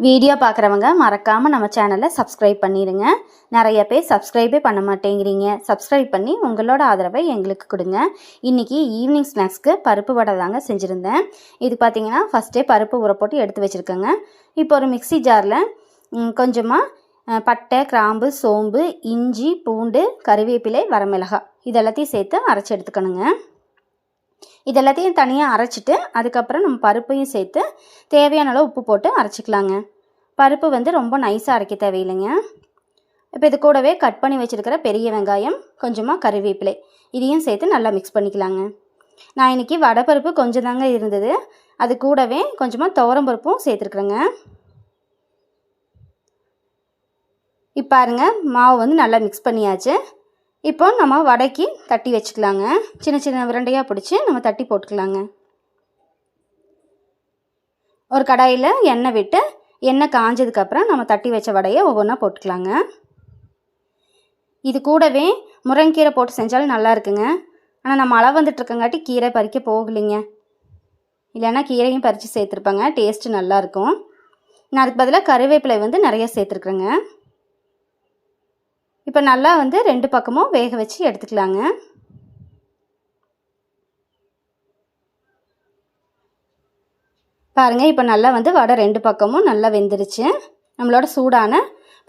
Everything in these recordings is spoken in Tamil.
வீடியோ பார்க்குறவங்க மறக்காமல் நம்ம சேனலை சப்ஸ்கிரைப் பண்ணிடுங்க. நிறைய பேர் சப்ஸ்கிரைபே பண்ண மாட்டேங்கிறீங்க. சப்ஸ்கிரைப் பண்ணி உங்களோட ஆதரவை எங்களுக்கு கொடுங்க. இன்றைக்கி ஈவினிங் ஸ்நாக்ஸ்க்கு பருப்பு வடை தாங்க செஞ்சுருந்தேன். இது பார்த்திங்கன்னா ஃபஸ்ட்டே பருப்பு ஊற போட்டு எடுத்து வச்சுருக்கேங்க. இப்போ ஒரு மிக்ஸி ஜாரில் கொஞ்சமாக பட்டை, கிராம்பு, சோம்பு, இஞ்சி, பூண்டு, கறிவேப்பிலை, வரமிளகாய் இதெல்லாத்தையும் சேர்த்து அரைச்சி எடுத்துக்கணுங்க. இதெல்லாத்தையும் தனியாக அரைச்சிட்டு அதுக்கப்புறம் நம்ம பருப்பையும் சேர்த்து தேவையான அளவு உப்பு போட்டு அரைச்சிக்கலாங்க. பருப்பு வந்து ரொம்ப நைஸாக அரைக்க தேவையில்லைங்க. இப்போ இது கூடவே கட் பண்ணி வச்சுருக்கிற பெரிய வெங்காயம், கொஞ்சமாக கறிவேப்பிலை இதையும் சேர்த்து நல்லா மிக்ஸ் பண்ணிக்கலாங்க. நான் இன்றைக்கி வடைப்பருப்பு கொஞ்சம் தாங்க இருந்தது. அது கூடவே கொஞ்சமாக துவரம்பருப்பும் சேர்த்துருக்குறேங்க. இப்போ பாருங்க, மாவு வந்து நல்லா மிக்ஸ் பண்ணியாச்சு. இப்போ நம்ம வடைக்கு தட்டி வச்சுக்கலாங்க. சின்ன சின்ன உருண்டையாக பிடிச்சி நம்ம தட்டி போட்டுக்கலாங்க. ஒரு கடாயில் எண்ணெய் விட்டு எண்ணெய் காஞ்சதுக்கப்புறம் நம்ம தட்டி வச்ச வடையை ஒவ்வொன்றா போட்டுக்கலாங்க. இது கூடவே முருங்கைக்கீரை போட்டு செஞ்சாலும் நல்லா இருக்குங்க. ஆனால் நம்ம மழை வந்துட்டுருக்கங்காட்டி கீரை பறிக்க போகலைங்க. இல்லைன்னா கீரையும் பறித்து சேர்த்துருப்பாங்க, டேஸ்ட்டு நல்லாயிருக்கும். நான் அதுக்கு பதிலாக கறிவேப்பிலை வந்து நிறைய சேர்த்துருக்குறேங்க. இப்போ நல்லா வந்து ரெண்டு பக்கமும் வேக வச்சு எடுத்துக்கலாங்க. பாருங்கள், இப்போ நல்லா வந்து வடை ரெண்டு பக்கமும் நல்லா வெந்துருச்சு. நம்மளோட சூடான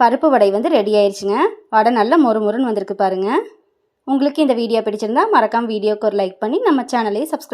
பருப்பு வடை வந்து ரெடி ஆயிடுச்சுங்க. வடை நல்லா மொறுமொறுன்னு வந்திருக்கு பாருங்கள். உங்களுக்கு இந்த வீடியோ பிடிச்சிருந்தா மறக்காமல் வீடியோக்கு ஒரு லைக் பண்ணி நம்ம சேனலையும் சப்ஸ்கிரைப்